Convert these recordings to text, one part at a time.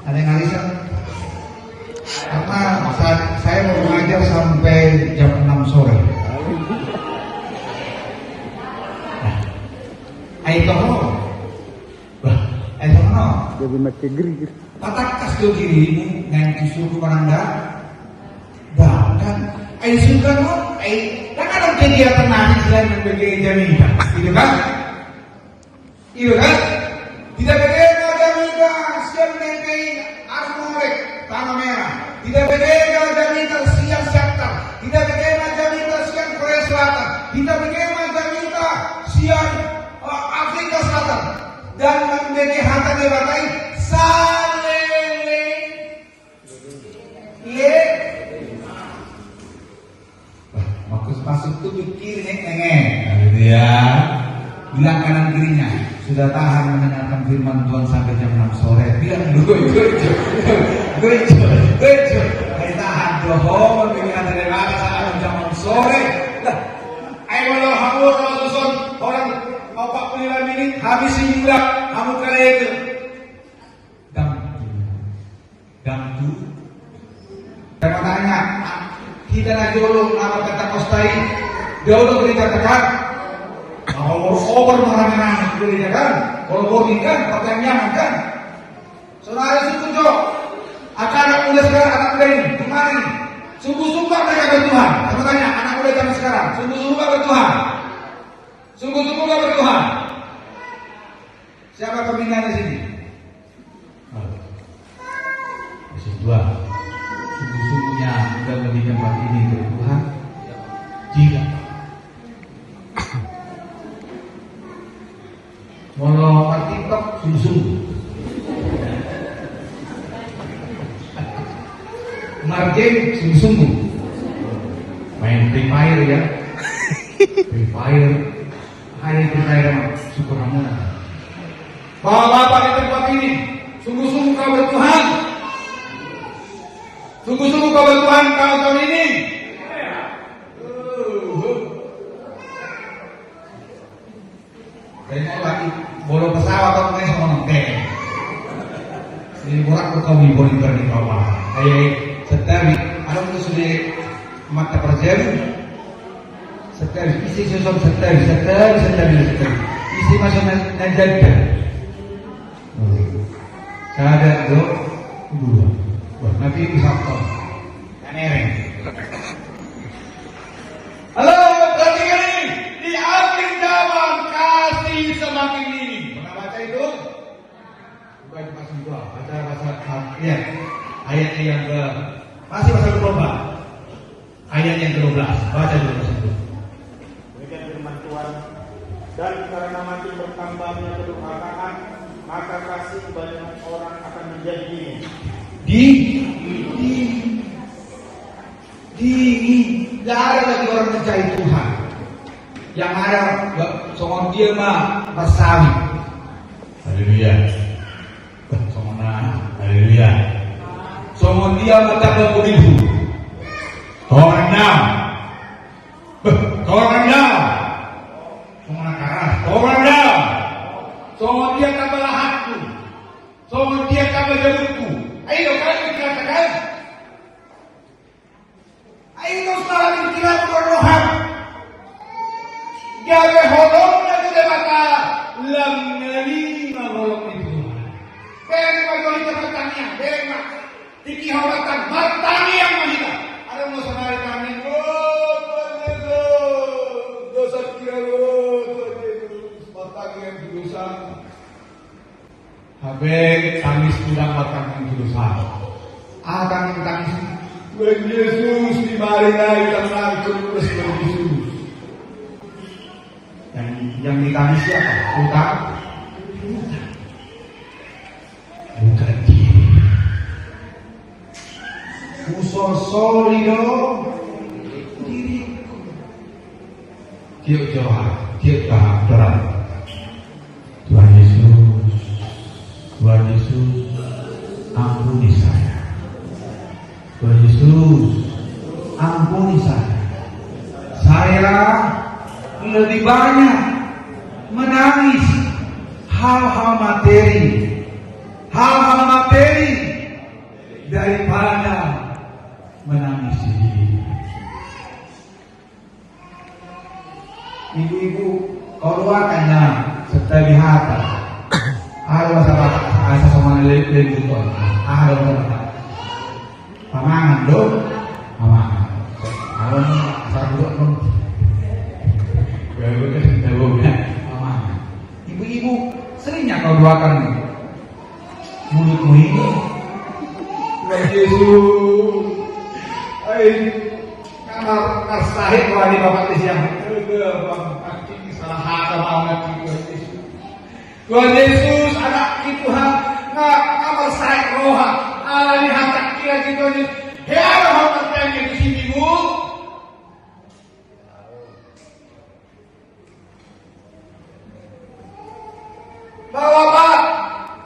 Ada yang ngalisan? Karena saya mau mengajar sampai jam 6 sore. Ayo toh, Jadi make geri. patakas do dirimu nang disuruh orang bahkan ayo suka no, kan ada kegiatan nanti selain berbagai jaminan, gitu kan? Iya kan? Tidak berbeda jaminan siang negeri Armorek Tanah Merah, tidak berbeda jaminan siang Syaktar, tidak berbeda jaminan siang Korea Selatan, tidak berbeda jaminan siang Afrika Selatan, dan memiliki harta dewatai salele ye masuk tuh kiri nengeng gitu ya, bilang kanan kirinya sudah tahan mendengarkan firman Tuhan sampai jam 6 sore, bilang gue tahan dohong mendengarkan dari mana sampai jam 6 sore lah, ayo lo hamu kalau susun orang 45 menit habis hilang kamu kali itu damtu saya mau tanya kita najolong nama kata kostai jauh dikatakan kalau over marah-marah itu kan kalau bohong kan pertanyaan kan saudara setuju akan anak muda sekarang anak muda ini gimana nih sungguh-sungguh mereka bertuhan saya tanya anak muda zaman sekarang sungguh-sungguh bertuhan sungguh-sungguh bertuhan. Siapa pembinaan di sini? Masih dua. Sungguh-sungguhnya sudah lebih tempat ini untuk Tuhan. Tidak. Mau TikTok sungguh-sungguh. Margin sungguh-sungguh. Main Free Fire ya. Free Fire. Hari kita syukur ramona. Bapak di tempat ini, sungguh-sungguh kau bertuhan. Sungguh-sungguh kau bertuhan kau tahun ini. Saya mau lagi bolong pesawat atau naik sama nongkeng. Ini borak berkau monitor di bawah. Ayo setiap ada pun sudah mata perjalanan. Setiap isi sosok setiap isi masuk najadah. Ada dua. Wah, nanti bisa kok. Kanereng. Halo, kali di akhir zaman kasih semakin ini. Pernah baca itu? Bukan pasal 2, baca ya. Ayat yang ke masih pasal 24. Ayat yang ke-12. Baca dulu pasal 2. Demikian firman Tuhan. Dan karena makin bertambahnya kedurhakaan, maka kasih kebanyakan orang akan menjadi dingin. Tidak ada lagi orang mencari Tuhan. Yang ada soal dia mah bersawi. Haleluya. Haleluya. Soal dia mah tak berbudi. Orang soal dia tak belahanku, soal dia tak berjabutku. Ayo kalian dikatakan, ayo salah dikira berroham. Jaga holong dan tidak mata lam nerima holong itu. Beri bagi kebertanian, beri mak. Tiki hawatan bertani yang mahita. Ada mau senari kami. Dosa kira yang dosa. Habis tangis pulang batang dosa. Tangis. Tuhan Yesus di mari dan langsung terus Yesus. Yang ditangis siapa? Utang. Bukan diri. Kusosolido diriku. Tiap doa. Tuhan Yesus, ampuni saya. Tuhan Yesus, ampuni saya. Saya lebih banyak menangis hal-hal materi doakannya serta lihat. Halo sahabat, asa sama lebih butuh. Halo sahabat. Pamangan dong, pamangan. Halo asal dulu dong. Pamangan. Ibu-ibu seringnya kau doakan mulutmu ini. Tuhan Yesus, kamar sahih wali bapak siang. Salah hati banget Tuhan Yesus anak Tuhan kamar sahih roha alami hantar kira gitu ni. Hei orang bertanya di sini bu. Bapak,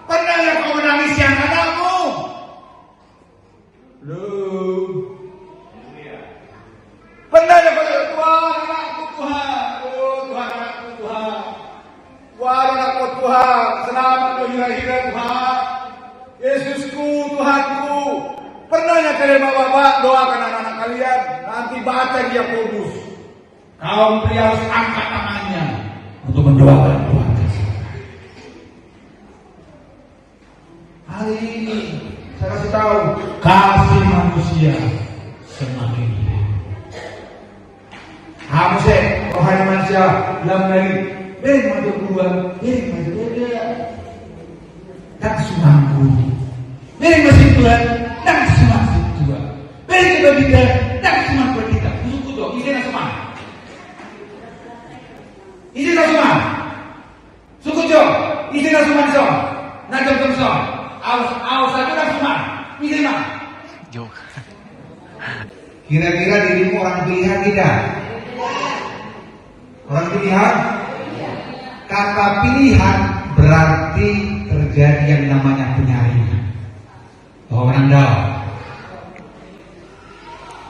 pernah yang kau menangis yang anakmu? Belum. Pernah yang kau Tuhan anakku Tuhan. Oh Tuhan anakku Tuhan. Tuhan anakku Tuhan. Selamat berhira-hira Tuhan. Yesusku Tuhanku. Pernah yang kalian bapak doakan anak-anak kalian. Nanti baca dia kudus. Kaum pria harus angkat tangannya untuk mendoakan Tuhan. Hari ini saya kasih tahu kasih manusia semakin hidup. Kamu rohani manusia dalam dari maju keluar, maju dia, tak sumangku, masih Tuhan, tak sumang Tuhan, kita kita, tak sumang kita, suku tu, ini nak sumang, ini nak sumang, suku tu, ini nak sumang so, nak jom so. Awas saja dah semua. Ini mah. Kira-kira dirimu orang pilihan tidak? Orang pilihan? Kata pilihan berarti terjadi yang namanya penyaringan. Oh Anda.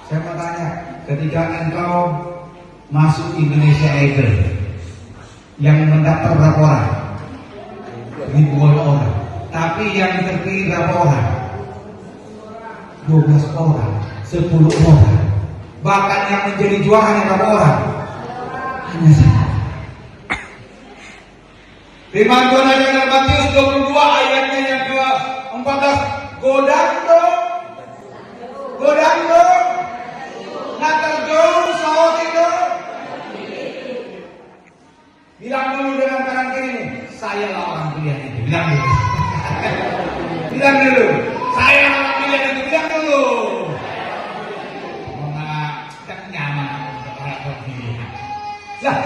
Saya mau tanya, ketika engkau masuk Indonesia Idol, yang mendaftar berapa orang? Ribuan orang. Tapi yang terpilih berapa orang? 12 orang, 10 orang. Bahkan yang menjadi juara hanya berapa orang? Hanya satu. Firman Tuhan ada dalam Matius 22 ayatnya yang ke-14. Godando, natarjong sahot itu. Bilang dulu dengan kanan kirimu, saya lah orang pilihan itu. Bilang dulu. Bilang dulu, saya orang pilihan itu. Bilang dulu. Tak nyaman untuk orang berpilihan. Nah,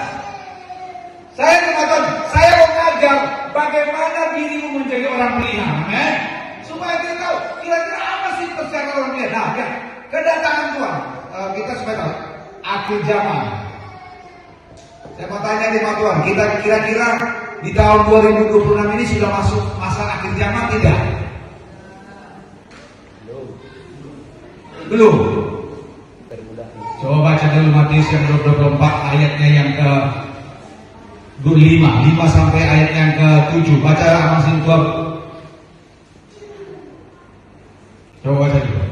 saya mengatakan, saya mau ngajar bagaimana dirimu menjadi orang pilihan, supaya kita tahu kira-kira apa sih persyaratan orang pilihan. Nah, ya, kedatangan Tuhan, kita supaya tahu akhir zaman. Saya mau tanya nih Pak Tuhan, kita kira-kira di tahun 2026 ini sudah masuk masa akhir zaman tidak? Belum. Coba baca dulu Matius yang 24 ayatnya yang ke 5 sampai ayat yang ke 7. Baca masing tuan. Coba baca dulu.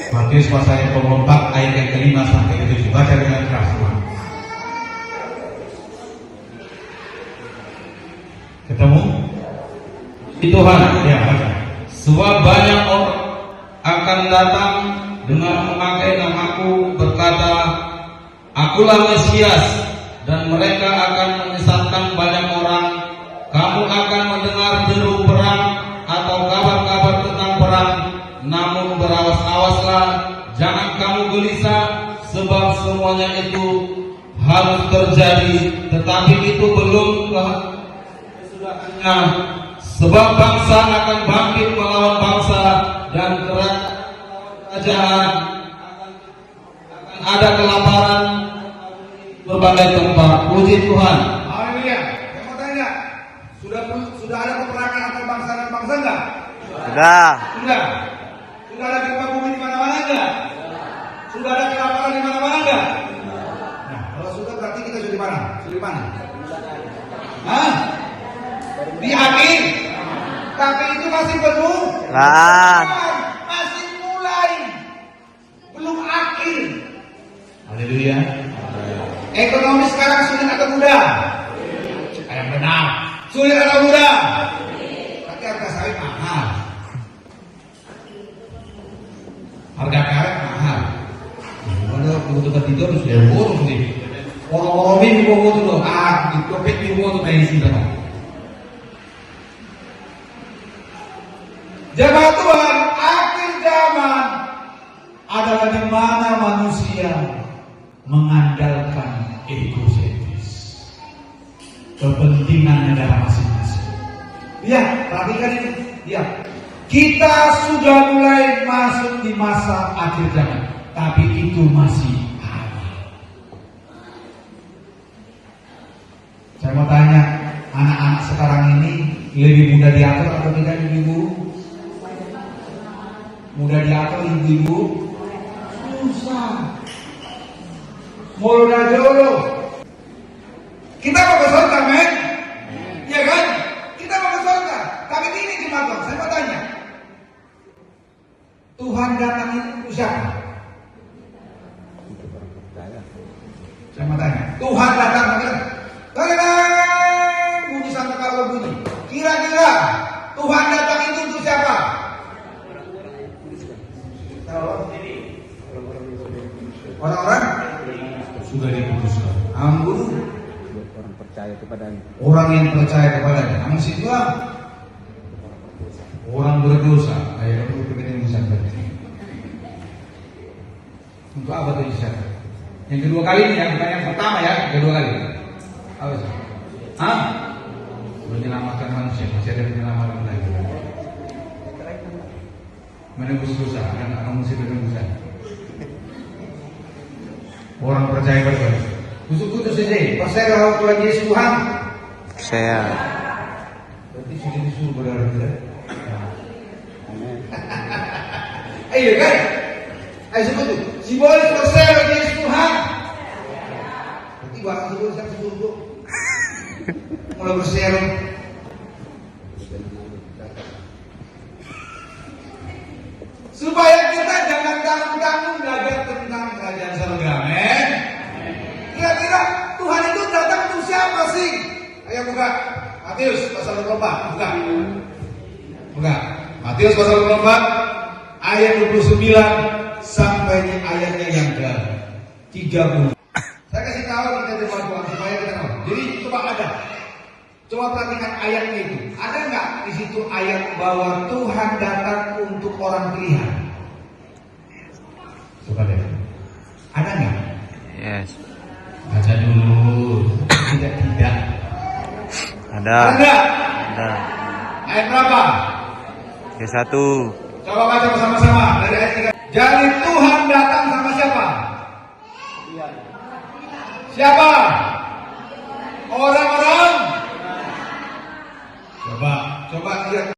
Matius pasal yang ke-4 ayat yang ke-5 sampai ke 7. Baca dengan keras semua. Ketemu? Tuhan, ya baca. Sebab banyak orang akan datang dengan memakai namaku berkata, Akulah Mesias, dan mereka akan menyesatkan banyak orang. Kamu akan mendengar deru perang atau kabar-kabar tentang perang. Namun berawas-awaslah, jangan kamu gelisah, sebab semuanya itu harus terjadi, tetapi itu belum kesudahannya. Sebab bangsa akan bangkit melawan bangsa, dan kerajaan akan ada kelaparan berbagai tempat. Puji Tuhan. Haleluya. Saya mau tanya, sudah ada peperangan antar bangsa dan bangsa enggak? Sudah. Sudah ada gempa bumi di mana-mana enggak? Sudah ada kelaparan di mana-mana enggak? Nah, kalau sudah berarti kita sudah di mana? Sudah di mana? Hah? Di akhir. Tapi itu masih belum. Masih mulai. Belum akhir. Haleluya. Ekonomi sekarang sulit atau mudah? Yang benar. Sulit atau mudah? Tapi harga sawit mahal. Harga karet mahal. Ada kebutuhan tidur sudah boros nih. Orang-orang ini bawa tuh loh. Di topik ini bawa tuh dari sini. Jemaat Tuhan, akhir zaman adalah di mana manusia mengandalkan egosentris, kepentingan negara masing-masing. Ya, perhatikan ini. Ya, kita sudah mulai masuk di masa akhir zaman, tapi itu masih awal. Saya mau tanya, anak-anak sekarang ini lebih mudah diatur atau tidak, ibu-ibu? Mudah diatur, ibu-ibu? Susah. Mudah jodoh. Kita mau ke surga, men? Iya kan? Kita mau ke surga. Tapi ini jemaat, saya mau tanya. Tuhan datang itu untuk siapa? Saya mau tanya. Tuhan datang itu. Kadang-kadang bunyi sampai kalau bunyi. Kira-kira Tuhan datang itu untuk siapa? Orang-orang sudah diputuskan. Ampun. Orang percaya kepadanya. Orang yang percaya kepadanya. Namun situlah orang berdosa. Ayat itu begini misalnya. Untuk apa tuh Isya? Yang kedua kali ini ya, bukan yang pertama ya, yang kedua kali. Apa sih? Hah? Menyelamatkan manusia, masih ada penyelamatan lagi. Menebus dosa, anak mesti berdosa. Orang percaya pada khusus ini, percaya bahwa Tuhan Yesus Tuhan. Saya. Berarti sudah disuruh berdarah. Ayo kan? Ayo sebut tuh. Simbolis percaya bahwa Yesus Tuhan. Berarti bahasa sebut saya sebut tuh. Mulai berseru. Supaya kita jangan tanggung-tanggung belajar tentang kerajaan surga, men. Kira-kira Tuhan itu datang untuk siapa sih? Ayo buka Matius pasal 24, buka. Buka Matius pasal 24 ayat 29 sampai di ayatnya yang ke-30. Saya kasih tahu kita jemaat Tuhan supaya kita tahu. Jadi coba perhatikan ayatnya itu. Ada nggak di situ ayat bahwa Tuhan datang untuk orang pilihan? Coba deh. Ada nggak? Yes. Baca dulu. Tidak. Ada. Ada. Ayat berapa? Ayat 1. Coba baca bersama-sama dari ayat 3. Jadi Tuhan datang sama siapa? Siapa? Orang-orang. Coba lihat.